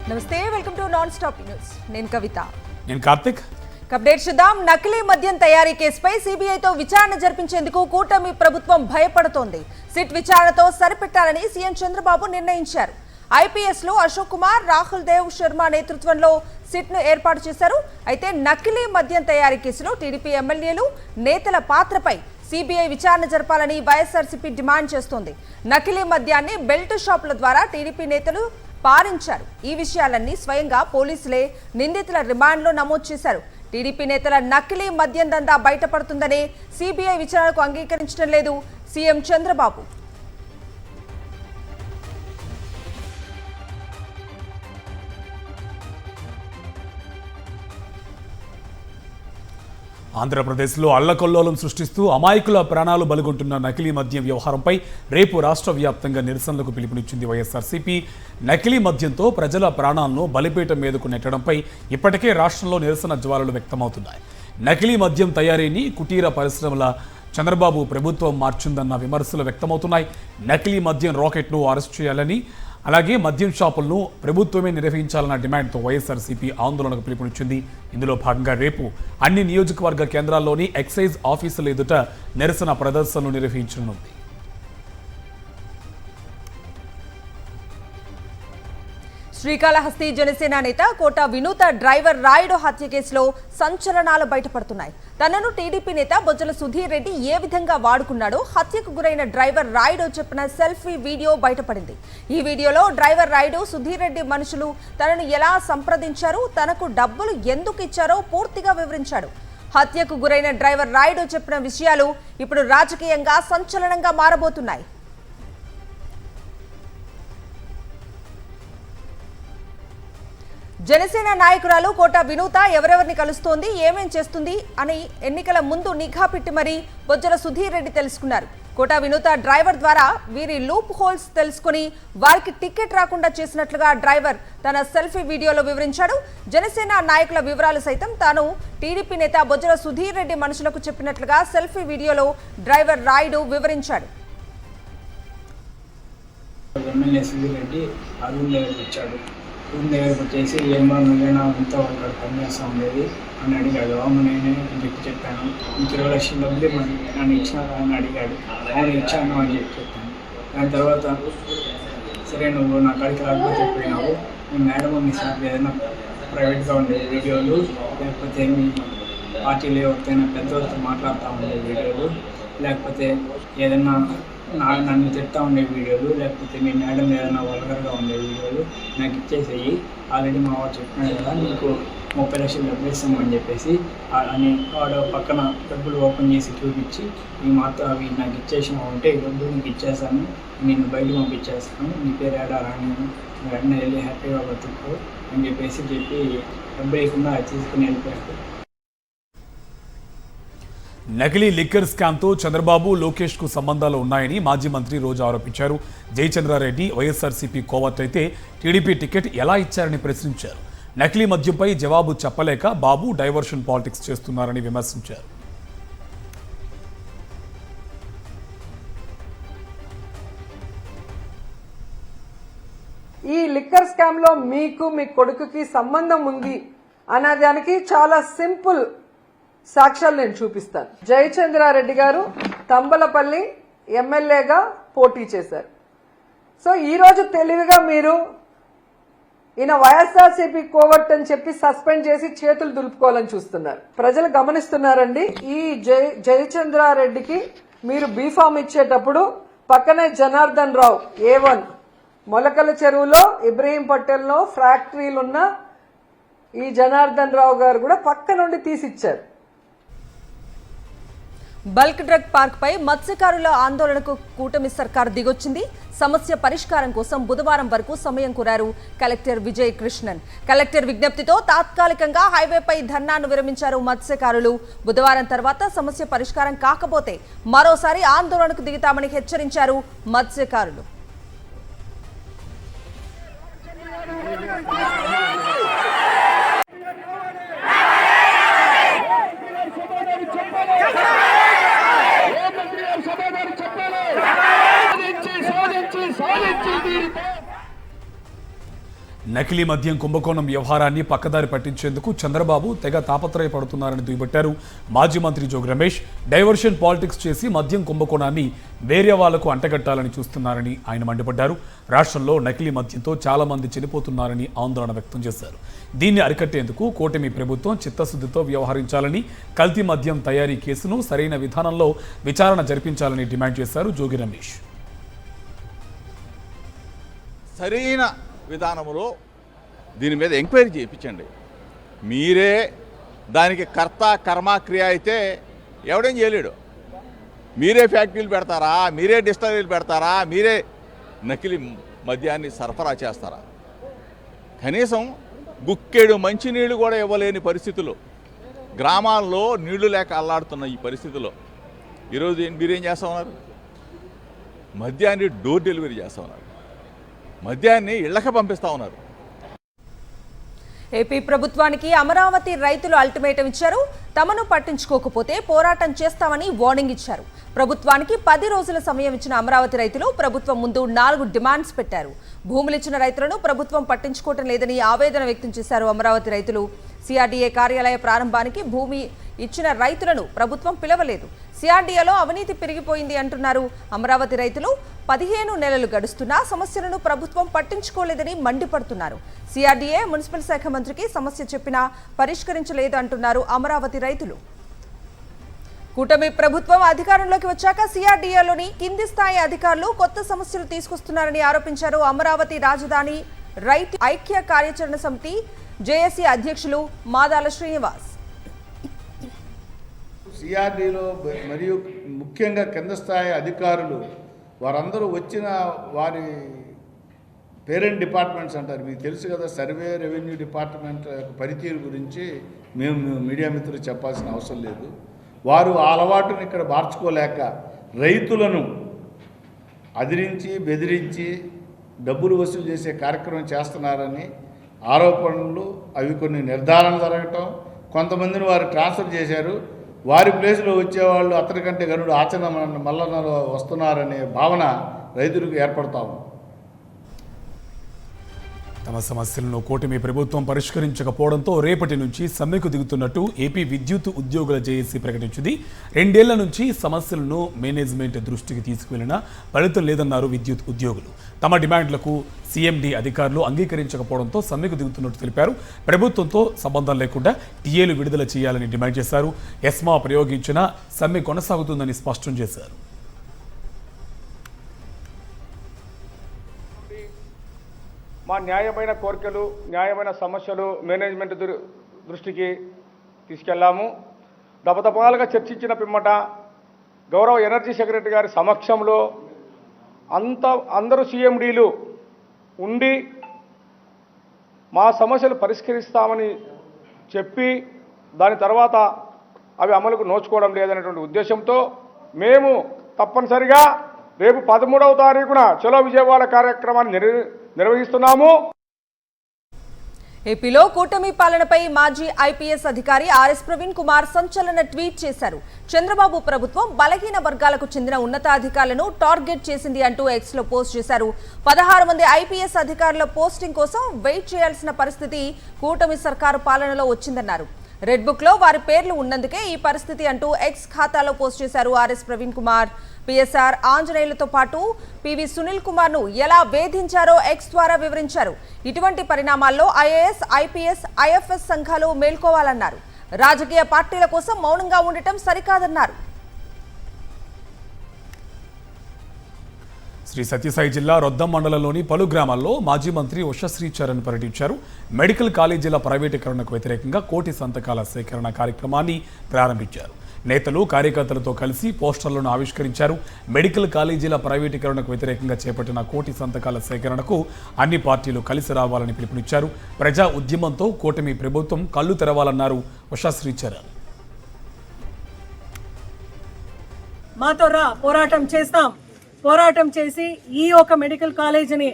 నమస్తే, welcome to non stop news. నేను కవిత. నేను కార్తిక్. అప్డేట్ చూద్దాం. నకిలీ మద్యం తయారీ కేసుపై సిబిఐతో విచారణ జరిపించేందుకు కూటమి ప్రభుత్వం భయపడుతోంది. సిట్ విచారణతో సరిపెట్టాలని సీఎం చంద్రబాబు నిర్ణయించారు. ఐపీఎస్ లో అశోక్ కుమార్, రాహుల్ దేవ్ శర్మ నేతృత్వంలో సిట్ ను ఏర్పాటు చేశారు. అయితే నకిలీ మద్యం తయారీ కేసులో టీడీపీ ఎమ్మెల్యేలు, నేతల పాత్రపై సిబిఐ విచారణ జరపాలని వైఎస్ఆర్సీపీ డిమాండ్ చేస్తోంది. నకిలీ మద్యాన్ని బెల్ట్ షాపుల ద్వారా టీడీపీ నేతలు పారించారు. ఈ విషయాలన్నీ స్వయంగా పోలీసులే నిందితుల రిమాండ్లో నమోదు చేశారు. టీడీపీ నేతల నకిలీ మద్యం దందా బయటపడుతుందనే సిబిఐ విచారణకు అంగీకరించడం లేదు సీఎం చంద్రబాబు. ఆంధ్రప్రదేశ్లో అల్లకల్లోలం సృష్టిస్తూ అమాయకుల ప్రాణాలు బలిగొంటున్న నకిలీ మద్యం వ్యవహారంపై రేపు రాష్ట్ర వ్యాప్తంగా నిరసనలకు పిలుపునిచ్చింది వైఎస్ఆర్సీపీ. నకిలీ మద్యంతో ప్రజల ప్రాణాలను బలిపీఠం మీదకు నెట్టడంపై ఇప్పటికే రాష్ట్రంలో నిరసన జ్వాలలు వ్యక్తమవుతున్నాయి. నకిలీ మద్యం తయారీని కుటీర పరిశ్రమల చంద్రబాబు ప్రభుత్వం మార్చిందన్న విమర్శలు వ్యక్తమవుతున్నాయి. నకిలీ మద్యం రాకెట్ను అరెస్ట్ చేయాలని, అలాగే మద్యం షాపులను ప్రభుత్వమే నిర్వహించాలన్న డిమాండ్తో వైఎస్ఆర్సీపీ ఆందోళనకు పిలుపునిచ్చింది. ఇందులో భాగంగా రేపు అన్ని నియోజకవర్గ కేంద్రాల్లోని ఎక్సైజ్ ఆఫీసుల ఎదుట నిరసన ప్రదర్శనలు నిర్వహించనుంది. శ్రీకాళహస్తి జనసేన నేత కోట వినూత డ్రైవర్ రాయుడు హత్య కేసులో సంచలనాలు బయటపడుతున్నాయి. తనను టీడీపీ నేత బొజ్జల సుధీర్ రెడ్డి ఏ విధంగా వాడుకున్నాడో హత్యకు గురైన డ్రైవర్ రాయుడు చెప్పిన సెల్ఫీ వీడియో బయటపడింది. ఈ వీడియోలో డ్రైవర్ రాయుడు, సుధీర్ రెడ్డి మనుషులు తనను ఎలా సంప్రదించారు, తనకు డబ్బులు ఎందుకు ఇచ్చారో పూర్తిగా వివరించాడు. హత్యకు గురైన డ్రైవర్ రాయుడు చెప్పిన విషయాలు ఇప్పుడు రాజకీయంగా సంచలనంగా మారబోతున్నాయి. జనసేన నాయకురాలు కోట వినూత ఎవరెవరిని కలుస్తోంది, ఏమేం చేస్తుంది అని ఎన్నికల ముందు నిఘా పెట్టి మరీ బొజ్జల సుధీర్ రెడ్డి తెలుసుకున్నారు. కోట వినూత డ్రైవర్ ద్వారా వీరి లూప్ హోల్స్ తెలుసుకుని వారికి టికెట్ రాకుండా చేసినట్లుగా డ్రైవర్ తన సెల్ఫీ వీడియోలో వివరించాడు. జనసేన నాయకుల వివరాలు సైతం తాను టీడీపీ నేత బొజ్జల సుధీర్ రెడ్డి మనుషులకు చెప్పినట్లుగా సెల్ఫీ వీడియోలో డ్రైవర్ రాయుడు వివరించాడు. రూమ్ దగ్గరకు వచ్చేసి ఏమో నువ్వేనా అంతా వాళ్ళకి పనిచేస్తూ ఉండేది అని అడిగాడు. అవును నేనే అని చెప్పాను. ఇంక 20 లక్షల డబ్బులు మరి నన్ను ఇచ్చినారా అని అడిగాడు. అవును ఇచ్చాను అని చెప్పాను. దాని తర్వాత సరే నువ్వు నా కాడికి రాకపోతే పోయినావు, మీ మేడం మీ సార్ ఏదైనా ప్రైవేట్గా ఉండే వీడియోలు, లేకపోతే మీ పార్టీలో ఎవరికైనా పెద్దవాళ్ళతో మాట్లాడుతూ ఉండే వీడియోలు, లేకపోతే ఏదైనా నన్ను తిడతా ఉండే వీడియోలు, లేకపోతే మీ మేడం ఏదైనా వల్గర్గా ఉండే వీడియోలు నాకు ఇచ్చేసేయి. ఆల్రెడీ మా వాడు చెప్పినాడు కదా నీకు 30 లక్షలు డబ్బులు ఇస్తామని చెప్పేసి అని వాడు పక్కన డబ్బులు ఓపెన్ చేసి చూపించి ఈ మాత్రం అవి నాకు ఇచ్చేసినావు అంటే ఈ డబ్బులు నీకు ఇచ్చేస్తాను, నేను బయటకు పంపించేస్తాను, నీ పేరు ఏడా రాని వెంటనే వెళ్ళి హ్యాపీగా బతుకు అని చెప్పి డబ్బు వేయకుండా తీసుకుని వెళ్ళిపోయాడు. నకిలీ లిక్కర్ స్కామ్తో చంద్రబాబు, లోకేష్కు సంబంధాలు ఉన్నాయని మాజీ మంత్రి రోజా ఆరోపించారు. జయచంద్రారెడ్డి వైఎస్ఆర్సీపీ కోవర్ట్ అయితే టీడీపీ టికెట్ ఎలా ఇచ్చారని ప్రశ్నించారు. నకిలీ మద్యంపై జవాబు చెప్పలేక బాబు డైవర్షన్ పాలిటిక్స్ చేస్తున్నారని విమర్శించారు. ఈ లిక్కర్ స్కామ్ లో మీకు మీ కొడుకుకి సంబంధం ఉంది అన్నదానికి చాలా సింపుల్ సాక్ష్యాలు నేను చూపిస్తాను. జయచంద్రారెడ్డి గారు తంబలపల్లి ఎమ్మెల్యేగా పోటీ చేశారు. సో ఈ రోజు తెలివిగా మీరు ఈయన వైఎస్ఆర్సీపీ కోవర్ట్ అని చెప్పి సస్పెండ్ చేసి చేతులు దులుపుకోవాలని చూస్తున్నారు. ప్రజలు గమనిస్తున్నారండి. ఈ జయచంద్రారెడ్డికి మీరు బీఫామ్ ఇచ్చేటప్పుడు పక్కనే జనార్దన్ రావు A1 మొలకల చెరువులో ఇబ్రహీం పటేల్లో ఫ్యాక్టరీలున్న ఈ జనార్దన్ రావు గారు కూడా పక్క నుండి తీసిచ్చారు. బల్క్ డ్రగ్ పార్క్ పై మత్స్యకారుల ఆందోళనకు కూటమి సర్కార్ దిగొచ్చింది. సమస్య పరిష్కారం కోసం బుధవారం వరకు సమయం కోరారు కలెక్టర్ విజయ్ కృష్ణన్. కలెక్టర్ విజ్ఞప్తితో తాత్కాలికంగా హైవేపై ధర్నాను విరమించారు మత్స్యకారులు. బుధవారం తర్వాత సమస్య పరిష్కారం కాకపోతే మరోసారి ఆందోళనకు దిగుతామని హెచ్చరించారు మత్స్యకారులు. నకిలీ మద్యం కుంభకోణం వ్యవహారాన్ని పక్కదారి పట్టించేందుకు చంద్రబాబు తెగ తాపత్రయపడుతున్నారని దుయ్యబట్టారు. మాజీ మంత్రి జోగి రమేష్ డైవర్షన్ పాలిటిక్స్ చేసి మద్యం కుంభకోణాన్ని వేరే వాళ్లకు అంటగట్టాలని చూస్తున్నారని ఆయన మండిపడ్డారు. రాష్ట్రంలో నకిలీ మద్యంతో చాలా మంది చనిపోతున్నారని ఆందోళన వ్యక్తం చేశారు. దీన్ని అరికట్టేందుకు కూటమి ప్రభుత్వం చిత్తశుద్ధితో వ్యవహరించాలని, కల్తీ మద్యం తయారీ కేసును సరైన విధానంలో విచారణ జరిపించాలని డిమాండ్ చేశారు జోగి రమేష్. సరైన విధానంలో దీని మీద ఎంక్వైరీ చేయించండి. మీరే దానికి కర్త కర్మక్రియ అయితే ఎవడేం చేయలేడు. మీరే ఫ్యాక్టరీలు పెడతారా, మీరే డిస్టరీలు పెడతారా, మీరే నకిలీ మద్యాన్ని సరఫరా చేస్తారా? కనీసం గుక్కెడు మంచినీళ్ళు కూడా ఇవ్వలేని పరిస్థితులు, గ్రామాల్లో నీళ్లు లేక అల్లాడుతున్న ఈ పరిస్థితుల్లో ఈరోజు మీరేం చేస్తా ఉన్నారు? మద్యాన్ని డోర్ డెలివరీ చేస్తూ ఉన్నారు, మద్యాన్ని ఇళ్లకు పంపిస్తూ ఉన్నారు. ఏపీ ప్రభుత్వానికి అమరావతి రైతులు అల్టిమేటం ఇచ్చారు. తమను పట్టించుకోకపోతే పోరాటం చేస్తామని వార్నింగ్ ఇచ్చారు. ప్రభుత్వానికి 10 రోజుల సమయం ఇచ్చిన అమరావతి రైతులు ప్రభుత్వం ముందు 4 డిమాండ్స్ పెట్టారు. భూములిచ్చిన రైతులను ప్రభుత్వం పట్టించుకోవటం లేదని ఆవేదన వ్యక్తం చేశారు అమరావతి రైతులు. సిఆర్డీఏ కార్యాలయ ప్రారంభానికి భూమి ఇచ్చిన రైతులను ప్రభుత్వం పిలవలేదు. సిఆర్డీఏలో అవినీతి పెరిగిపోయింది అంటున్నారు అమరావతి రైతులు. 15 నెలలు గడుస్తున్నా సమస్యలను ప్రభుత్వం పట్టించుకోలేదని మండిపడుతున్నారు. సిఆర్డీఏ మున్సిపల్ శాఖ మంత్రికి సమస్య చెప్పినా పరిష్కరించలేదు అంటున్నారు అమరావతి రైతులు. కూటమి ప్రభుత్వం అధికారంలోకి వచ్చాక సిఆర్డీఏలోని కింది స్థాయి అధికారులు కొత్త సమస్యలు తీసుకొస్తున్నారని ఆరోపించారు అమరావతి రాజధాని రైతు ఐక్య కార్యాచరణ సమితి జేఏసీ అధ్యక్షులు మాదాల శ్రీనివాస్. సిఆర్డీలో మరియు ముఖ్యంగా కింద స్థాయి అధికారులు వారందరూ వచ్చిన వారి పేరెంట్ డిపార్ట్మెంట్స్ అంటారు. మీకు తెలుసు కదా, సర్వే, రెవెన్యూ డిపార్ట్మెంట్ పనితీరు గురించి మేము మీడియా మిత్రులు చెప్పాల్సిన అవసరం లేదు. వారు ఆ అలవాటును ఇక్కడ మార్చుకోలేక రైతులను అదిరించి బెదిరించి డబ్బులు వసూలు చేసే కార్యక్రమం చేస్తున్నారని ఆరోపణలు, అవి కొన్ని నిర్ధారణ జరగటం, కొంతమందిని వారు ట్రాన్స్ఫర్ చేశారు. వారి ప్లేస్లో వచ్చేవాళ్ళు అతని కంటే గనుడు ఆచరణ మల్లనలో వస్తున్నారనే భావన రైతులకు ఏర్పడతాము. తమ సమస్యలను కూటమి ప్రభుత్వం పరిష్కరించకపోవడంతో రేపటి నుంచి సమ్మెకు దిగుతున్నట్టు ఏపీ విద్యుత్ ఉద్యోగుల జేఏసీ ప్రకటించింది. 2 ఏళ్ల నుంచి సమస్యలను మేనేజ్మెంట్ దృష్టికి తీసుకువెళ్లినా ఫలితం లేదన్నారు విద్యుత్ ఉద్యోగులు. తమ డిమాండ్లకు సీఎండీ అధికారులు అంగీకరించకపోవడంతో సమ్మెకు దిగుతున్నట్టు తెలిపారు. ప్రభుత్వంతో సంబంధం లేకుండా టీఏలు విడుదల చేయాలని డిమాండ్ చేశారు. ఎస్మా ప్రయోగించినా సమ్మె కొనసాగుతుందని స్పష్టం చేశారు. మా న్యాయమైన కోరికలు, న్యాయమైన సమస్యలు మేనేజ్మెంట్ దృష్టికి తీసుకెళ్లాము. దపదపాలుగా చర్చించిన పిమ్మట గౌరవ ఎనర్జీ సెక్రటరీ గారి సమక్షంలో అందరూ సీఎండీలు ఉండి మా సమస్యలు పరిష్కరిస్తామని చెప్పి దాని తర్వాత అవి అమలుకు నోచుకోవడం లేదనేటువంటి ఉద్దేశంతో మేము తప్పనిసరిగా రేపు 13వ తారీఖున చలో విజయవాడ కార్యక్రమాన్ని నిర్వహిస్తున్నాము. ఏపీలో కూటమి పాలనపై మాజీ ఐపీఎస్ అధికారి ఆర్ఎస్ ప్రవీణ్ కుమార్ సంచలన ట్వీట్ చేశారు. చంద్రబాబు ప్రభుత్వం బలహీన వర్గాలకు చెందిన ఉన్నతాధికారులను టార్గెట్ చేసింది అంటూ ఎక్స్ లో పోస్ట్ చేశారు. 16 మంది ఐపీఎస్ అధికారుల పోస్టింగ్ కోసం వెయిట్ చేయాల్సిన పరిస్థితి కూటమి సర్కారు పాలనలో వచ్చిందన్నారు. రెడ్ బుక్ లో వారి పేర్లు ఉన్నందుకే ఈ పరిస్థితి అంటూ ఎక్స్ ఖాతాలో పోస్ట్ చేశారు ఆర్ఎస్ ప్రవీణ్ కుమార్. పిఎస్ఆర్ ఆంజనేయులతో పాటు పివి సునీల్ కుమార్ ను ఎలా వేధించారో ఎక్స్ ద్వారా వివరించారు. ఇటువంటి పరిణామాల్లో ఐఏఎస్, ఐపీఎస్, ఐఎఫ్ఎస్ సంఘాలు మేల్కోవాలన్నారు. రాజకీయ పార్టీల కోసం మౌనంగా ఉండటం సరికాదన్నారు. శ్రీ సత్యసాయి జిల్లా రొద్దం మండలంలోని పలు గ్రామాల్లో మాజీ మంత్రి ఉషశ్రీ చరణ్ పర్యటించారు. మెడికల్ కాలేజీల ప్రైవేటీకరణకు వ్యతిరేకంగా 1 కోటి సంతకాల సేకరణ కార్యక్రమాన్ని ప్రారంభించారు. నేతలు, కార్యకర్తలతో కలిసి పోస్టర్లను ఆవిష్కరించారు. మెడికల్ కాలేజీల ప్రైవేటీకరణకు వ్యతిరేకంగా చేపట్టిన 1 కోటి సంతకాల సేకరణకు అన్ని పార్టీలు కలిసి రావాలని పిలుపునిచ్చారు. ప్రజా ఉద్యమంతో కూటమి ప్రభుత్వం కళ్ళు తెరవాలన్నారు ఉషశ్రీ చరణ్. మాతో రా, పోరాటం చేసి ఈ ఒక మెడికల్ కాలేజీని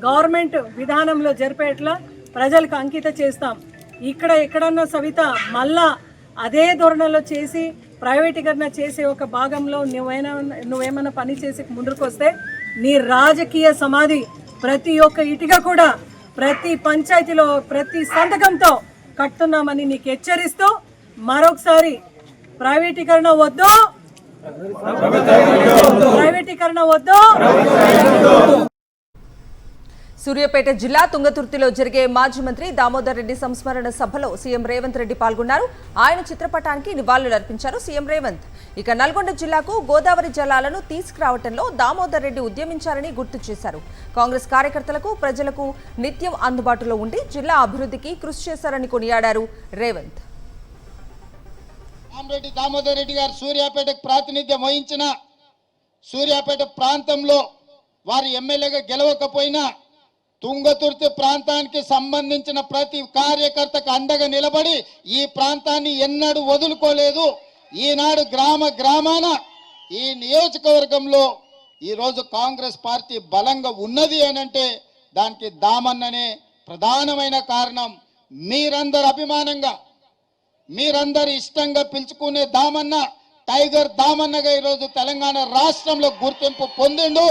గవర్నమెంట్ విధానంలో జరిపేట్లా ప్రజలకు అంకిత చేస్తాం. ఇక్కడ ఎక్కడన్నా సవిత మళ్ళా అదే ధోరణిలో చేసి ప్రైవేటీకరణ చేసే ఒక భాగంలో నువ్వేమైనా పని చేసి ముందుకు వస్తే నీ రాజకీయ సమాధి ప్రతి ఒక్క ఇటుక కూడా ప్రతి పంచాయతీలో ప్రతి సంతకంతో కట్టున్నామని నీకు హెచ్చరిస్తూ మరొకసారి ప్రైవేటీకరణ వద్దు, ప్రైవేటీకరణ వద్దు. సూర్యాపేట జిల్లా తుంగతుర్తిలో జరిగే మాజీ మంత్రి దామోదర్ రెడ్డి సంస్మరణ సభలో సీఎం రేవంత్ రెడ్డి పాల్గొన్నారు. ఆయన చిత్రపటానికి నివాళులర్పించారు సీఎం రేవంత్. ఇక నల్గొండ జిల్లాకు గోదావరి జలాలను తీసుకురావడంలో దామోదర్ రెడ్డి ఉద్యమించారని గుర్తు చేశారు. కాంగ్రెస్ కార్యకర్తలకు, ప్రజలకు నిత్యం అందుబాటులో ఉండి జిల్లా అభివృద్ధికి కృషి చేశారని కొనియాడారు రేవంత్. రామరెడ్డి దామోదర్ రెడ్డి గారు సూర్యాపేటకు ప్రాతినిధ్యం వహించిన, సూర్యాపేట ప్రాంతంలో వారి ఎమ్మెల్యేగా గెలవకపోయినా తుంగతుర్తి ప్రాంతానికి సంబంధించిన ప్రతి కార్యకర్తకు అండగా నిలబడి ఈ ప్రాంతాన్ని ఎన్నడూ వదులుకోలేదు. ఈనాడు గ్రామాన ఈ నియోజకవర్గంలో ఈరోజు కాంగ్రెస్ పార్టీ బలంగా ఉన్నది అనంటే దానికి దామన్ననే ప్రధానమైన కారణం. మీరందరు అభిమానంగా, మీరందరు ఇష్టంగా పిలుచుకునే దామన్న టైగర్ దామన్నగా ఈరోజు తెలంగాణ రాష్ట్రంలో గుర్తింపు పొందిండు.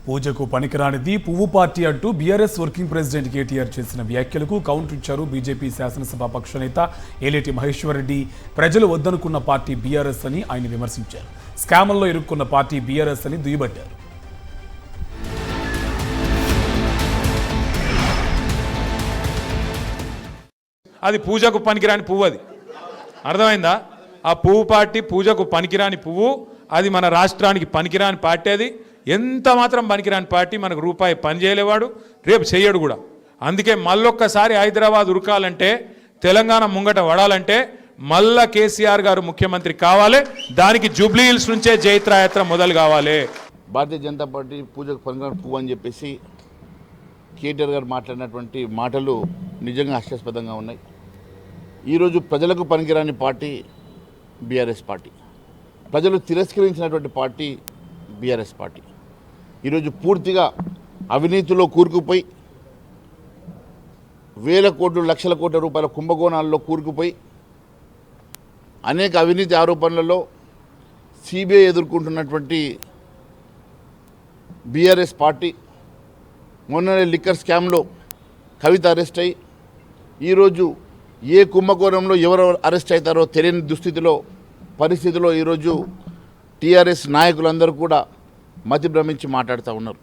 పూజకు పనికిరానిది పువ్వు పార్టీ అంటూ బీఆర్ఎస్ వర్కింగ్ ప్రెసిడెంట్ కేటీఆర్ చేసిన వ్యాఖ్యలకు కౌంటర్ ఇచ్చారు బీజేపీ శాసనసభ పక్ష నేత ఏలేటి మహేశ్వర్ రెడ్డి. ప్రజలు వద్దనుకున్న పార్టీ బీఆర్ఎస్ అని ఆయన విమర్శించారు. స్కామ్ల్లో ఇరుక్కున్న పార్టీ బీఆర్ఎస్ అని దుయ్యబట్టారు. అది పూజకు పనికిరాని పువ్వు, అది అర్థమైందా? ఆ పువ్వు పార్టీ పూజకు పనికిరాని పువ్వు, అది మన రాష్ట్రానికి పనికిరాని పార్టీ. అది ఎంత మాత్రం పనికిరాని పార్టీ, మనకు రూపాయి పని చేయలేవాడు, రేపు చెయ్యడు కూడా. అందుకే మళ్ళొక్కసారి హైదరాబాద్ ఉరకాలంటే, తెలంగాణ ముంగట పడాలంటే మళ్ళా కేసీఆర్ గారు ముఖ్యమంత్రి కావాలి. దానికి జూబ్లీ హిల్స్ నుంచే జైత్రయాత్ర మొదలు కావాలి. భారతీయ జనతా పార్టీ పూజకు పనికిరాని పువ్వు అని చెప్పేసి కేటీఆర్ గారు మాట్లాడినటువంటి మాటలు నిజంగా హాస్యాస్పదంగా ఉన్నాయి. ఈరోజు ప్రజలకు పనికిరాని పార్టీ బీఆర్ఎస్ పార్టీ, ప్రజలు తిరస్కరించినటువంటి పార్టీ బీఆర్ఎస్ పార్టీ. ఈరోజు పూర్తిగా అవినీతిలో కూరుకుపోయి, వేల కోట్లు లక్షల కోట్ల రూపాయల కుంభకోణాల్లో కూరుకుపోయి, అనేక అవినీతి ఆరోపణలలో సిబిఐ ఎదుర్కొంటున్నటువంటి బీఆర్ఎస్ పార్టీ మొన్ననే లిక్కర్ స్కామ్లో కవిత అరెస్ట్ అయ్యి, ఈరోజు ఏ కుంభకోణంలో ఎవరు అరెస్ట్ అవుతారో తెలియని పరిస్థితిలో ఈరోజు టీఆర్ఎస్ నాయకులందరూ కూడా మతి భ్రమించి మాట్లాడుతూ ఉన్నారు.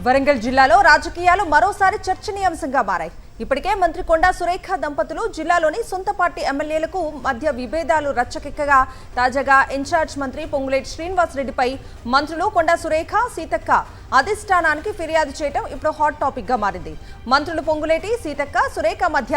వరంగల్ జిల్లాలో రాజకీయాలు మరోసారి చర్చనీయాంశంగా మారాయి. ఇప్పటికే మంత్రి కొండా సురేఖ దంపతులు జిల్లాలోని సొంత పార్టీ ఎమ్మెల్యేలకు మధ్య విభేదాలు రచ్చకెక్కగా తాజాగా ఇన్ఛార్జ్ మంత్రి పొంగులేటి శ్రీనివాసరెడ్డిపై మంత్రులు కొండా సురేఖ, సీతక్క అధిష్టానానికి ఫిర్యాదు చేయడం ఇప్పుడు హాట్ టాపిక్ గా మారింది. మంత్రులు పొంగులేటి, సీతక్క, సురేఖ మధ్య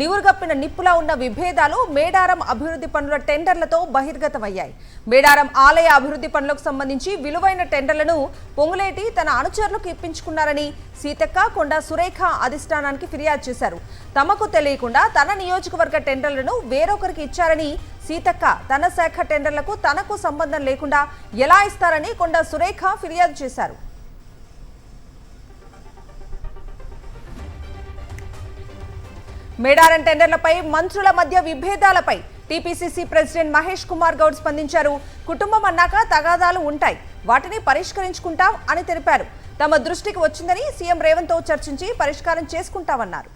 నివురుగప్పిన నిప్పులా ఉన్న విభేదాలు మేడారం అభివృద్ధి పనుల టెండర్లతో బహిర్గతమయ్యాయి. మేడారం ఆలయ అభివృద్ధి పనులకు సంబంధించి విలువైన టెండర్లను పొంగులేటి తన అనుచరులకు ఇప్పించుకున్నారని సీతక్క, కొండా సురేఖ అధిష్టానానికి ఫిర్యాదు చేశారు. తమకు తెలియకుండా తన నియోజకవర్గ టెండర్లను వేరొకరికి ఇచ్చారని సీతక్క, తన శాఖ టెండర్లకు తనకు సంబంధం లేకుండా ఎలా ఇస్తారని కొండా సురేఖ ఫిర్యాదు చేశారు. మేడారం టెండర్లపై మంత్రుల మధ్య విభేదాలపై టీపీసీసీ ప్రెసిడెంట్ మహేష్ కుమార్ గౌడ్ స్పందించారు. కుటుంబం అన్నాక తగాదాలు ఉంటాయి, వాటిని పరిష్కరించుకుంటాం అని తెలిపారు. తమ దృష్టికి వచ్చిందని సీఎం రేవంత్ తో చర్చించి పరిష్కారం చేసుకుంటామన్నారు.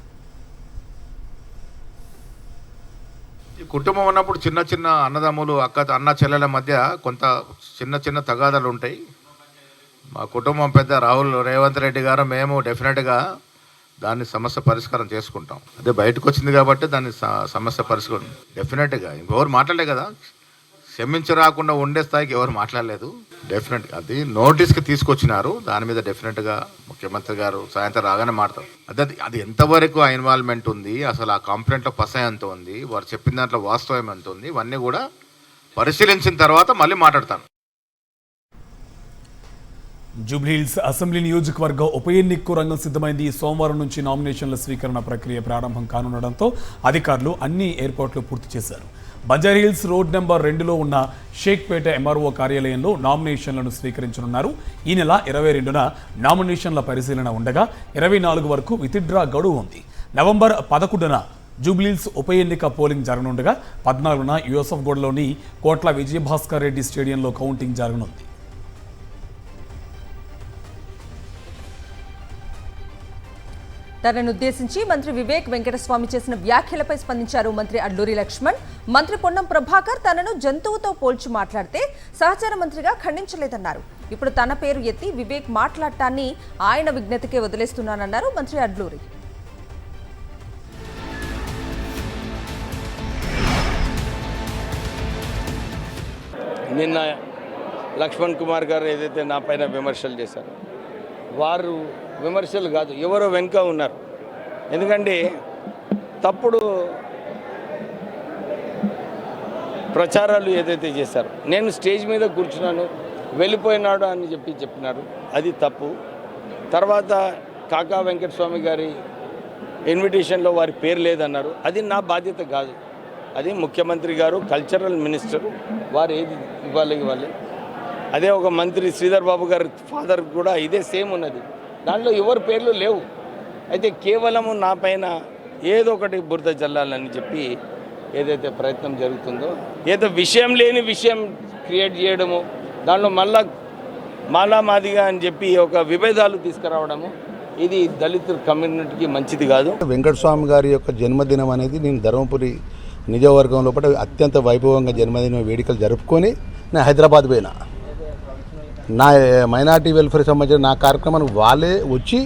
కుటుంబం ఉన్నప్పుడు చిన్న చిన్న అన్నదమ్ములు, అన్న చెల్లెల మధ్య కొంత చిన్న తగాదాలు ఉంటాయి. మా కుటుంబం పెద్ద రేవంత్ రెడ్డి గారు, మేము డెఫినెట్గా దాన్ని సమస్య పరిష్కారం చేసుకుంటాం. అదే బయటకు వచ్చింది కాబట్టి దాన్ని సమస్య పరిష్కారం డెఫినెట్గా. ఇంకెవరు మాట్లాడలే కదా, క్షమించరాకుండా ఉండే స్థాయికి ఎవరు మాట్లాడలేదు. డెఫినెట్గా అది నోటీస్కి తీసుకొచ్చినారు. దాని మీద డెఫినెట్గా ముఖ్యమంత్రి గారు సాయంత్రం రాగానే మాట్లాడతారు. అది ఎంతవరకు ఆ ఇన్వాల్వ్మెంట్ ఉంది, అసలు ఆ కంప్లైంట్లో పస ఎంత ఉంది, వారు చెప్పిన దాంట్లో వాస్తవం ఎంత ఉంది, ఇవన్నీ కూడా పరిశీలించిన తర్వాత మళ్ళీ మాట్లాడతాను. జూబ్లీహిల్స్ అసెంబ్లీ నియోజకవర్గ ఉప ఎన్నికకు రంగం సిద్ధమైంది. సోమవారం నుంచి నామినేషన్ల స్వీకరణ ప్రక్రియ ప్రారంభం కానుండడంతో అధికారులు అన్ని ఏర్పాట్లు పూర్తి చేశారు. బంజారాహిల్స్ రోడ్ నెంబర్ 2లో ఉన్న షేక్పేట ఎంఆర్ఓ కార్యాలయంలో నామినేషన్లను స్వీకరించనున్నారు. ఈ నెల 22న నామినేషన్ల పరిశీలన ఉండగా 24 వరకు విత్డ్రా గడువు ఉంది. నవంబర్ 11న జూబ్లీహిల్స్ ఉప ఎన్నిక పోలింగ్ జరగనుండగా 14న యూసఫ్గూడలోని కోట్ల విజయభాస్కర్ రెడ్డి స్టేడియంలో కౌంటింగ్ జరగనుంది. తనను ఉద్దేశించి మంత్రి వివేక్ వెంకటస్వామి చేసిన వ్యాఖ్యలపై స్పందించారు మంత్రి అడ్లూరి లక్ష్మణ్. మంత్రి పొన్నం ప్రభాకర్ తనను జంతువుతో పోల్చి మాట్లాడితే సహచార మంత్రిగా ఖండించలేదన్నారు. ఇప్పుడు తన పేరు ఎత్తి వివేక్ మాట్లాడటాన్ని ఆయన విజ్ఞతకే వదిలేస్తున్నానన్నారు మంత్రి అడ్లూరి. నిన్న లక్ష్మణ్ కుమార్ గారు ఏదైతే నా పైన విమర్శలు చేశారో వారు విమర్శలు కాదు, ఎవరో వెనుక ఉన్నారు. ఎందుకంటే తప్పుడు ప్రచారాలు ఏదైతే చేశారో, నేను స్టేజ్ మీద కూర్చున్నాను వెళ్ళిపోయినాడు అని చెప్పినారు, అది తప్పు. తర్వాత కాకా వెంకటస్వామి గారి ఇన్విటేషన్లో వారి పేరు లేదన్నారు, అది నా బాధ్యత కాదు. అది ముఖ్యమంత్రి గారు, కల్చరల్ మినిస్టర్, వారు ఏది ఇవ్వాలి. అదే ఒక మంత్రి శ్రీధర్ బాబు గారి ఫాదర్ కూడా ఇదే సేమ్ ఉన్నది, దాంట్లో ఎవరి పేర్లు లేవు. అయితే కేవలము నా పైన ఏదో ఒకటి బురద జల్లాలని చెప్పి ఏదైతే ప్రయత్నం జరుగుతుందో, ఏదో విషయం లేని విషయం క్రియేట్ చేయడము, దాంట్లో మాలామాదిగా అని చెప్పి ఒక విభేదాలు తీసుకురావడము, ఇది దళిత కమ్యూనిటీకి మంచిది కాదు. వెంకటస్వామి గారి యొక్క జన్మదినం అనేది నేను ధర్మపురి నియోజకవర్గం లోపల అత్యంత వైభవంగా జన్మదిన వేడుకలు జరుపుకొని నేను హైదరాబాద్ పోయినా. నా మైనార్టీ వెల్ఫేర్ సంబంధించిన నా కార్యక్రమానికి వాళ్ళే వచ్చి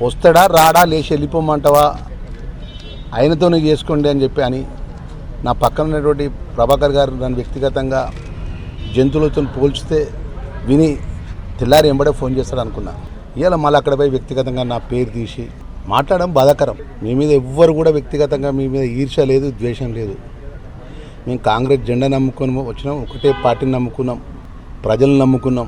వస్తాడా రాడా లేచి వెళ్ళిపోమంటావా ఆయనతోనే చేసుకోండి అని చెప్పి అని నా పక్కన ఉన్నటువంటి ప్రభాకర్ గారు నన్ను వ్యక్తిగతంగా జంతువులతో పోల్చితే విని తెల్లారి ఎంబడే ఫోన్ చేస్తాడు అనుకున్నా. ఇవాళ మళ్ళీ అక్కడ పోయి వ్యక్తిగతంగా నా పేరు తీసి మాట్లాడడం బాధాకరం. మీ మీద ఎవ్వరు కూడా వ్యక్తిగతంగా మీ మీద ఈర్ష్య లేదు, ద్వేషం లేదు. మేము కాంగ్రెస్ జెండా నమ్ముకొని వచ్చినాం, ఒకటే పార్టీని నమ్ముకున్నాం, ప్రజలను నమ్ముకున్నాం.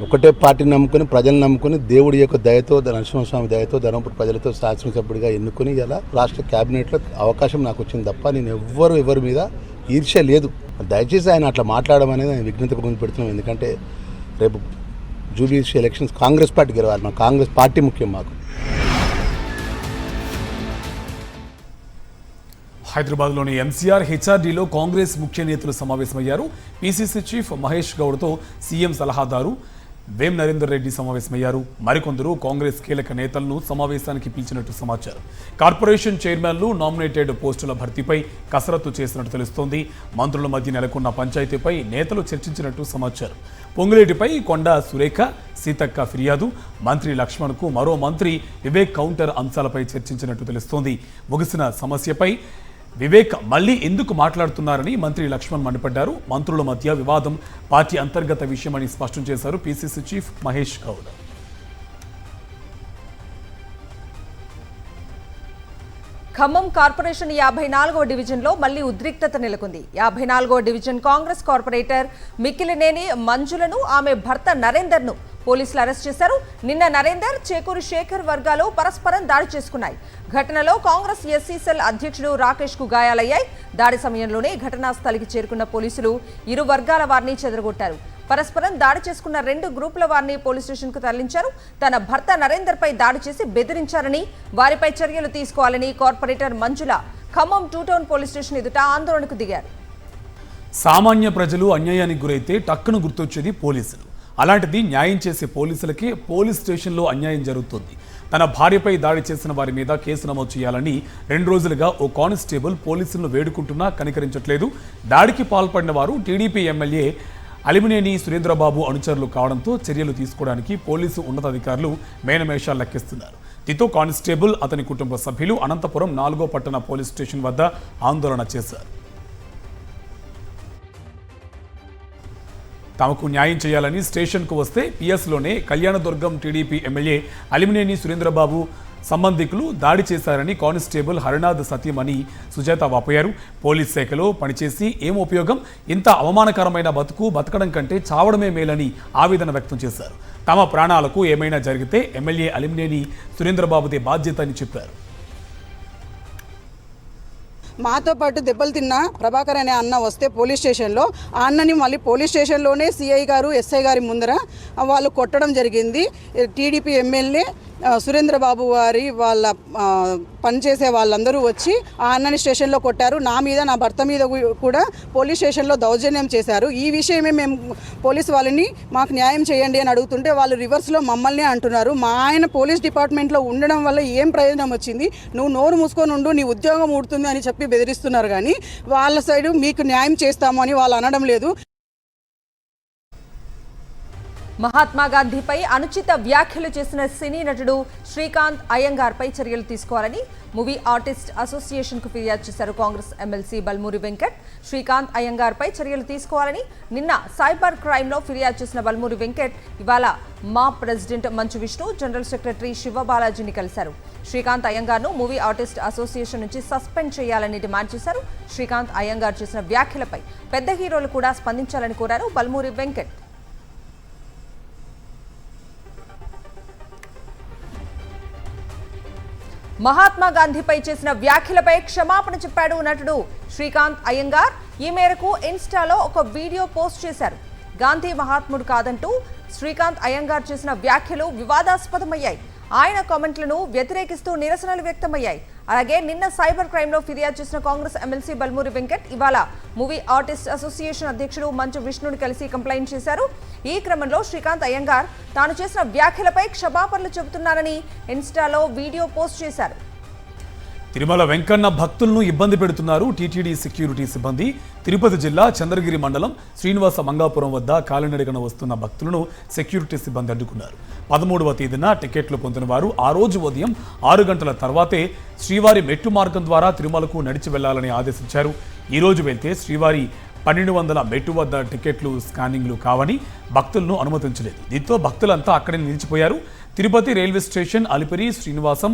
ఒకటే పార్టీని నమ్ముకొని ప్రజలను నమ్ముకొని దేవుడి యొక్క దయతో, నరసింహస్వామి దయతో ధర్మపురి ప్రజలతో శాసనసభ్యుడిగా ఎన్నుకొని ఇలా రాష్ట్ర క్యాబినెట్లో అవకాశం నాకు వచ్చింది తప్ప నేను ఎవరి మీద ఈర్ష్య లేదు. దయచేసి ఆయన అట్లా మాట్లాడడం అనేది ఆయన విఘ్నత ముందు పెడుతున్నాం. ఎందుకంటే రేపు జూబ్లీహిల్స్ ఎలక్షన్స్ కాంగ్రెస్ పార్టీ గెలవాలి, మా కాంగ్రెస్ పార్టీ ముఖ్యం మాకు. హైదరాబాద్లోని ఎంసీఆర్ హెచ్ఆర్డీలో కాంగ్రెస్ ముఖ్య నేతలు సమావేశమయ్యారు. పీసీసీ చీఫ్ మహేష్ గౌడ్తో సీఎం సలహాదారు వేం నరేందర్ రెడ్డి సమావేశమయ్యారు. మరికొందరు కాంగ్రెస్ కీలక నేతలను సమావేశానికి పిలిచినట్టు సమాచారం. కార్పొరేషన్ చైర్మన్లు నామినేటెడ్ పోస్టుల భర్తీపై కసరత్తు చేసినట్టు తెలుస్తోంది. మంత్రుల మధ్య నెలకొన్న పంచాయతీపై నేతలు చర్చించినట్టు సమాచారం. పొంగులేటిపై కొండా సురేఖ, సీతక్క ఫిర్యాదు, మంత్రి లక్ష్మణ్కు మరో మంత్రి వివేక్ కౌంటర్ అంశాలపై చర్చించినట్టు తెలుస్తోంది. ముగిసిన సమస్యపై వివేక్ మళ్లీ ఎందుకు మాట్లాడుతున్నారని మంత్రి లక్ష్మణ్ మండిపడ్డారు. మంత్రుల మధ్య వివాదం పార్టీ అంతర్గత విషయమని స్పష్టం చేశారు PCC chief Mahesh Goud. Khammam corporation 54వ డివిజన్లో మళ్లీ ఉద్రిక్తత నెలకొంది. 54వ డివిజన్ కాంగ్రెస్ కార్పొరేటర్ మిక్కిలినేని మంజులను, ఆమె భర్త నరేందర్ను పోలీసులు అరెస్ట్ చేశారు. నిన్న నరేందర్, చేకూరి శేఖర్ వర్గాలు పరస్పరం దాడి చేసుకున్నాయి. ఘటనలో కాంగ్రెస్ ఎస్సీ సెల్ అధ్యక్షుడు రాకేష్ కు గాయాలయ్యాయి. దాడి సమయంలోనే ఘటనా స్థలికి చేరుకున్న పోలీసులు ఇరు వర్గాల వారిని చెదరగొట్టారు. పరస్పరం దాడి చేసుకున్న 2 గ్రూపుల వారిని పోలీస్ స్టేషన్ కు తరలించారు. తన భర్త నరేందర్ పై దాడి చేసి బెదిరించారని, వారిపై చర్యలు తీసుకోవాలని కార్పొరేటర్ మంజుల ఖమ్మం 2 టౌన్ పోలీస్ స్టేషన్ ఎదుట ఆందోళనకు దిగారు. సామాన్య ప్రజలు అన్యాయానికి గురైతే టక్కును గుర్తొచ్చేది పోలీసులు. అలాంటిది న్యాయం చేసే పోలీసులకే పోలీస్ స్టేషన్లో అన్యాయం జరుగుతుంది. తన భార్యపై దాడి చేసిన వారి మీద కేసు నమోదు చేయాలని 2 రోజులుగా ఓ కానిస్టేబుల్ పోలీసులను వేడుకుంటున్నా కనికరించట్లేదు. దాడికి పాల్పడిన వారు టీడీపీ ఎమ్మెల్యే అలిమినేని సురేంద్రబాబు అనుచరులు కావడంతో చర్యలు తీసుకోవడానికి పోలీసు ఉన్నతాధికారులు మేనమేషాలు లెక్కిస్తున్నారు. దీంతో కానిస్టేబుల్, అతని కుటుంబ సభ్యులు అనంతపురం 4వ పట్టణ పోలీస్ స్టేషన్ వద్ద ఆందోళన చేశారు. తమకు న్యాయం చేయాలని స్టేషన్కు వస్తే పిఎస్లోనే కళ్యాణదుర్గం టీడీపీ ఎమ్మెల్యే అలిమినేని సురేంద్రబాబు సంబంధికులు దాడి చేశారని కానిస్టేబుల్ హరినాథ్ సత్యమణి సుజాత వాపోయారు. పోలీస్ శాఖలో పనిచేసి ఏం ఉపయోగం, ఇంత అవమానకరమైన బతకడం కంటే చావడమే మేలని ఆవేదన వ్యక్తం చేశారు. తమ ప్రాణాలకు ఏమైనా జరిగితే ఎమ్మెల్యే అలిమినేని సురేంద్రబాబుదే బాధ్యత అని చెప్పారు. మాతో పాటు దెబ్బలు తిన్న ప్రభాకర్ అనే అన్న వస్తే పోలీస్ స్టేషన్లో ఆ అన్నని మళ్ళీ పోలీస్ స్టేషన్లోనే సిఐ గారు, ఎస్ఐ గారి ముందర వాళ్ళు కొట్టడం జరిగింది. టీడీపీ ఎమ్మెల్యే సురేంద్ర బాబు వారి వాళ్ళ పనిచేసే వాళ్ళందరూ వచ్చి ఆ అన్నని స్టేషన్లో కొట్టారు. నా మీద, నా భర్త మీద కూడా పోలీస్ స్టేషన్లో దౌర్జన్యం చేశారు. ఈ విషయమే మేము పోలీసు వాళ్ళని మాకు న్యాయం చేయండి అని అడుగుతుంటే వాళ్ళు రివర్స్లో మమ్మల్ని అంటున్నారు. మా ఆయన పోలీస్ డిపార్ట్మెంట్లో ఉండడం వల్ల ఏం ప్రయోజనం వచ్చింది, నువ్వు నోరు మూసుకొని ఉండు, నీ ఉద్యోగం ఊడుతుంది అని చెప్పి బెదిరిస్తున్నారు. కానీ వాళ్ళ సైడు మీకు న్యాయం చేస్తాము అని వాళ్ళు అనడం లేదు. మహాత్మా గాంధీపై అనుచిత వ్యాఖ్యలు చేసిన సినీ నటుడు శ్రీకాంత్ అయ్యంగార్పై చర్యలు తీసుకోవాలని మూవీ ఆర్టిస్ట్ అసోసియేషన్కు ఫిర్యాదు చేశారు కాంగ్రెస్ ఎమ్మెల్సీ బల్మూరి వెంకట్. శ్రీకాంత్ అయ్యంగార్పై చర్యలు తీసుకోవాలని నిన్న సైబర్ క్రైమ్లో ఫిర్యాదు చేసిన బల్మూరి వెంకట్ ఇవాళ మా president Manchu Vishnu, general secretary శివబాలాజీని కలిశారు. శ్రీకాంత్ అయ్యంగార్ను మూవీ ఆర్టిస్ట్ అసోసియేషన్ నుంచి సస్పెండ్ చేయాలని డిమాండ్ చేశారు. శ్రీకాంత్ అయ్యంగార్ చేసిన వ్యాఖ్యలపై పెద్ద హీరోలు కూడా స్పందించాలని కోరారు బల్మూరి వెంకట్. మహాత్మా గాంధీపై చేసిన వ్యాఖ్యలపై క్షమాపణ చెప్పాడు నటుడు శ్రీకాంత్ అయ్యంగార్. ఈ మేరకు ఇన్స్టాలో ఒక వీడియో పోస్ట్ చేశారు. గాంధీ మహాత్ముడు కాదంటూ శ్రీకాంత్ అయ్యంగార్ చేసిన వ్యాఖ్యలు వివాదాస్పదమయ్యాయి. ఆయన కామెంట్లను వ్యతిరేకిస్తూ నిరసనలు వ్యక్తమయ్యాయి. అలాగే నిన్న సైబర్ క్రైమ్లో ఫిర్యాదు చేసిన కాంగ్రెస్ ఎమ్మెల్సీ బల్మూరి వెంకట్ ఇవాళ మూవీ ఆర్టిస్ట్ అసోసియేషన్ అధ్యక్షుడు మంచు విష్ణుని కలిసి కంప్లైంట్ చేశారు. ఈ క్రమంలో శ్రీకాంత్ అయ్యంగార్ తాను చేసిన వ్యాఖ్యలపై క్షమాపణలు చెబుతున్నారని ఇన్స్టాలో వీడియో పోస్ట్ చేశారు. తిరుమల వెంకన్న భక్తులను ఇబ్బంది పెడుతున్నారు టీటీడీ సెక్యూరిటీ సిబ్బంది. తిరుపతి జిల్లా చంద్రగిరి మండలం శ్రీనివాస మంగాపురం వద్ద కాలినడకన వస్తున్న భక్తులను సెక్యూరిటీ సిబ్బంది అడ్డుకున్నారు. 13వ తేదీన టికెట్లు పొందిన వారు ఆ రోజు ఉదయం 6 గంటల తర్వాతే శ్రీవారి మెట్టు మార్గం ద్వారా తిరుమలకు నడిచి వెళ్లాలని ఆదేశించారు. ఈ రోజు వెళ్తే శ్రీవారి 1200 మెట్టు వద్ద టికెట్లు స్కానింగ్లు కావని భక్తులను అనుమతించలేదు. దీంతో భక్తులంతా అక్కడే నిలిచిపోయారు. తిరుపతి రైల్వే స్టేషన్, అలిపిరి, శ్రీనివాసం,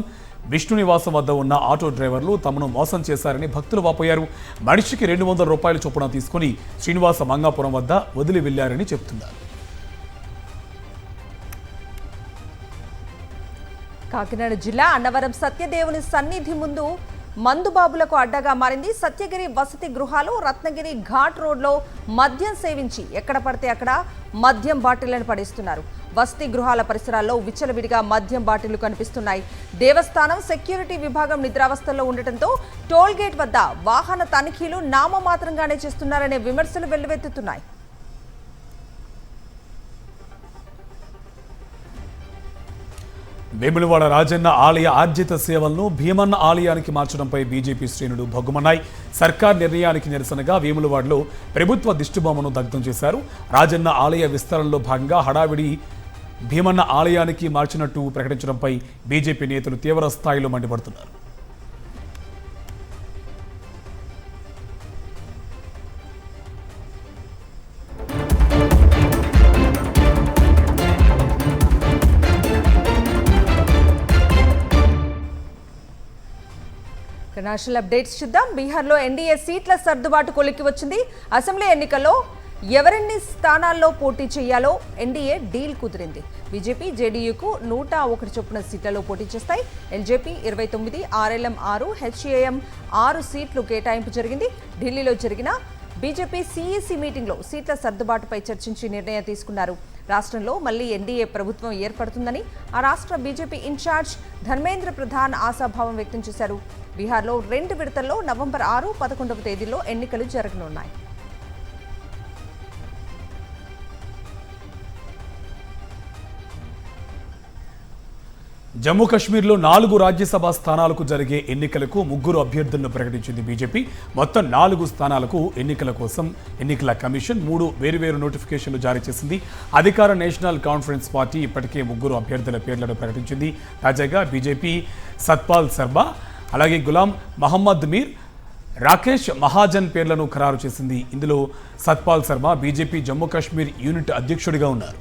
విష్ణు నివాసం వద్ద ఉన్న ఆటో డ్రైవర్లు తమను మోసం చేశారని భక్తులు వాపోయారు. మనిషికి 200 రూపాయల చొప్పున తీసుకుని శ్రీనివాస మంగాపురం వద్ద వదిలి వెళ్లారని చెబుతున్నారు. కాకినాడ జిల్లా అన్నవరం సత్యదేవుని సన్నిధి ముందు మందుబాబులకు అడ్డగా మారింది. సత్యగిరి వసతి గృహాలు, రత్నగిరి ఘాట్ రోడ్లో మద్యం సేవించి ఎక్కడ పడితే అక్కడ మద్యం బాటిళ్లను పడేస్తున్నారు. వసతి గృహాల పరిసరాల్లో విచ్చలవిడిగా మద్యం బాటిళ్లు కనిపిస్తున్నాయి. దేవస్థానం సెక్యూరిటీ విభాగం నిద్రావస్థల్లో ఉండటంతో టోల్ గేట్ వద్ద వాహన తనిఖీలు నామమాత్రంగానే చేస్తున్నారనే విమర్శలు వెల్లువెత్తుతున్నాయి. వేములవాడ రాజన్న ఆలయ ఆర్జిత సేవలను భీమన్న ఆలయానికి మార్చడంపై బీజేపీ శ్రేణులు భగ్గుమన్నాయి. సర్కార్ నిర్ణయానికి నిరసనగా వేములవాడలో ప్రభుత్వ దిష్టిబొమ్మను దగ్ధం చేశారు. రాజన్న ఆలయ విస్తరణలో భాగంగా హడావిడి భీమన్న ఆలయానికి మార్చినట్టు ప్రకటించడంపై బీజేపీ నేతలు తీవ్ర స్థాయిలో మండిపడుతున్నారు. నేషనల్ అప్డేట్స్ చూద్దాం. బీహార్లో ఎన్డీఏ సీట్ల సర్దుబాటు కొలిక్కి వచ్చింది. అసెంబ్లీ ఎన్నికల్లో ఎవరెన్ని స్థానాల్లో పోటీ చేయాలో ఎన్డీఏ డీల్ కుదిరింది. బీజేపీ జేడీయూకు 101 చొప్పున సీట్లలో పోటీ చేస్తాయి. ఎల్జేపీ 29, ఆర్ఎల్ఎం 6, హెచ్ఏఎం 6 సీట్లు కేటాయింపు జరిగింది. ఢిల్లీలో జరిగిన బీజేపీ సీఈసీ మీటింగ్లో సీట్ల సర్దుబాటుపై చర్చించి నిర్ణయం తీసుకున్నారు. రాష్ట్రంలో మళ్లీ ఎన్డీఏ ప్రభుత్వం ఏర్పడుతుందని ఆ రాష్ట్ర బీజేపీ ఇన్ఛార్జ్ ధర్మేంద్ర ప్రధాన్ ఆశాభావం వ్యక్తం చేశారు. బీహార్లో 2 విడతల్లో నవంబర్ 6, 11వ తేదీల్లో ఎన్నికలు జరగనున్నాయి. జమ్మూ కాశ్మీర్లో 4 రాజ్యసభ స్థానాలకు జరిగే ఎన్నికలకు 3 అభ్యర్థులను ప్రకటించింది బీజేపీ. మొత్తం 4 స్థానాలకు ఎన్నికల కోసం ఎన్నికల కమిషన్ 3 వేరువేరు నోటిఫికేషన్లు జారీ చేసింది. అధికార నేషనల్ కాన్ఫరెన్స్ పార్టీ ఇప్పటికే 3 అభ్యర్థుల పేర్లను ప్రకటించింది. తాజాగా బీజేపీ సత్పాల్ శర్మ, అలాగే గులాం మహమ్మద్ మీర్, రాకేష్ మహాజన్ పేర్లను ఖరారు చేసింది. ఇందులో సత్పాల్ శర్మ బీజేపీ జమ్మూ కాశ్మీర్ యూనిట్ అధ్యక్షుడిగా ఉన్నారు.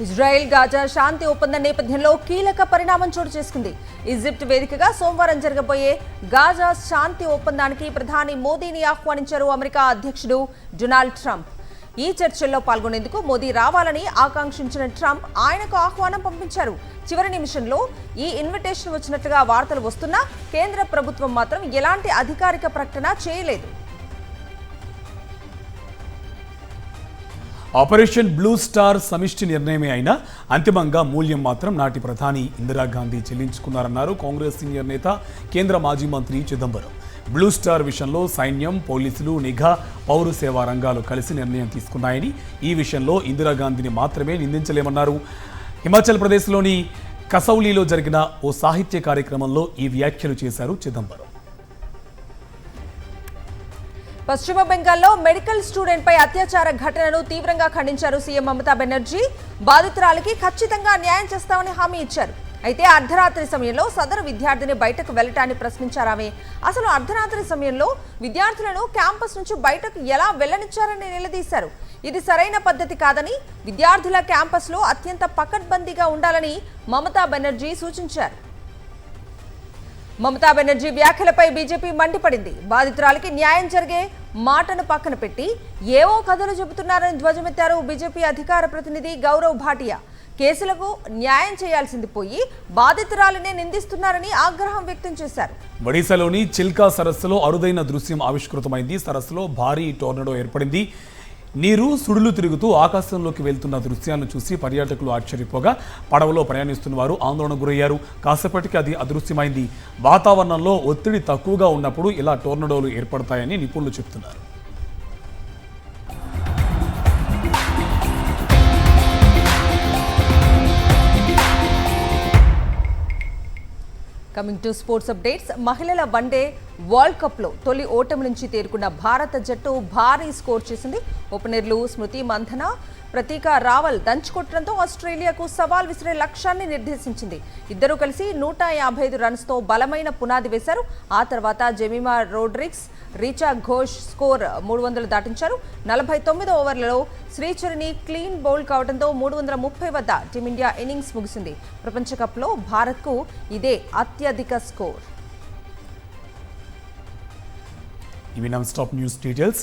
ఇజ్రాయెల్ గాజా శాంతి ఒప్పందం నేపథ్యంలో కీలక పరిణామం చోటు చేసుకుంది. ఈజిప్ట్ వేదికగా సోమవారం జరగబోయే గాజా శాంతి ఒప్పందానికి ప్రధాని మోదీని ఆహ్వానించారు అమెరికా అధ్యక్షుడు డొనాల్డ్ ట్రంప్. ఈ చర్చల్లో పాల్గొనేందుకు మోదీ రావాలని ఆకాంక్షించిన ట్రంప్ ఆయనకు ఆహ్వానం పంపించారు. చివరి నిమిషంలో ఈ ఇన్విటేషన్ వచ్చినట్లుగా వార్తలు వస్తున్నా కేంద్ర ప్రభుత్వం మాత్రం ఎలాంటి అధికారిక ప్రకటన చేయలేదు. ఆపరేషన్ బ్లూ స్టార్ సమిష్టి నిర్ణయమే అయినా అంతిమంగా మూల్యం మాత్రం నాటి ప్రధాని ఇందిరాగాంధీ చెల్లించుకున్నారన్నారు కాంగ్రెస్ సీనియర్ నేత కేంద్ర మాజీ మంత్రి చిదంబరం. బ్లూ స్టార్ విషయంలో సైన్యం, పోలీసులు, నిఘా, పౌర సేవా రంగాలు కలిసి నిర్ణయం తీసుకున్నాయని, ఈ విషయంలో ఇందిరాగాంధీని మాత్రమే నిందించలేమన్నారు. హిమాచల్ ప్రదేశ్లోని కసౌలీలో జరిగిన ఓ సాహిత్య కార్యక్రమంలో ఈ వ్యాఖ్యలు చేశారు చిదంబరం. పశ్చిమ బెంగాల్లో మెడికల్ స్టూడెంట్ పై అత్యాచార ఘటనను తీవ్రంగా ఖండించారు సీఎం మమతా బెనర్జీ. బాధితురాలికి ఖచ్చితంగా న్యాయం చేస్తామని హామీ ఇచ్చారు. అయితే అర్ధరాత్రి సమయంలో సదరు విద్యార్థిని బయటకు వెళ్లటాన్ని ప్రశ్నించారామె. అసలు అర్ధరాత్రి సమయంలో విద్యార్థులను క్యాంపస్ నుంచి బయటకు ఎలా వెళ్లనిచ్చారని నిలదీశారు. ఇది సరైన పద్ధతి కాదని, విద్యార్థుల క్యాంపస్లో అత్యంత పకడ్బందీగా ఉండాలని మమతా బెనర్జీ సూచించారు. మమతా బెనర్జీ వ్యాఖ్యలపై బీజేపీ మండిపడింది. బాధితురాలికి న్యాయం జరిగే మాటను పక్కన పెట్టి ఏవో కథలు చెబుతున్నారని ధ్వజమెత్తారు బీజేపీ అధికార ప్రతినిధి గౌరవ్ భాటియా. కేసులకు న్యాయం చేయాల్సింది పోయి బాధితురాలినే నిందిస్తున్నారని ఆగ్రహం వ్యక్తం చేశారు. ఒడిశాలోని చిల్కా సరస్సులో అరుదైన దృశ్యం ఆవిష్కృతమైంది. సరస్సులో భారీ టోర్నడో ఏర్పడింది. నీరు సుడులు తిరుగుతూ ఆకాశంలోకి వెళ్తున్న దృశ్యాలను చూసి పర్యాటకులు ఆశ్చర్యపోగా పడవలో ప్రయాణిస్తున్న వారు ఆందోళనకు గురయ్యారు. కాసేపటికి అది అదృశ్యమైంది. వాతావరణంలో ఒత్తిడి తక్కువగా ఉన్నప్పుడు ఇలా టోర్నడోలు ఏర్పడతాయని నిపుణులు చెబుతున్నారు. Coming to sports updates. మహిళల వన్డే వరల్డ్ కప్లో తొలి ఓటమి నుంచి తేరుకున్న భారత జట్టు భారీ స్కోర్ చేసింది. ఓపెనర్లు స్మృతి మంథన, ప్రతీక రావల్ దంచుకొట్టడంతో ఆస్ట్రేలియాకు సవాల్ విసిరే లక్ష్యాన్ని నిర్దేశించింది. ఇద్దరూ కలిసి 155 రన్స్తో బలమైన పునాది వేశారు. ఆ తర్వాత Jemimah Rodrigues, Richa Ghosh score 300 దాటించారు. 49 ఓవర్లలో శ్రీచరిని క్లీన్ బౌల్ కావడంతో 330 వద్ద టీమిండియా ఇన్నింగ్స్ ముగిసింది. ప్రపంచ కప్లో భారత్కు ఇదే అత్యధిక స్కోర్. ఇవి నాన్ స్టాప్ న్యూస్ డీటెయిల్స్.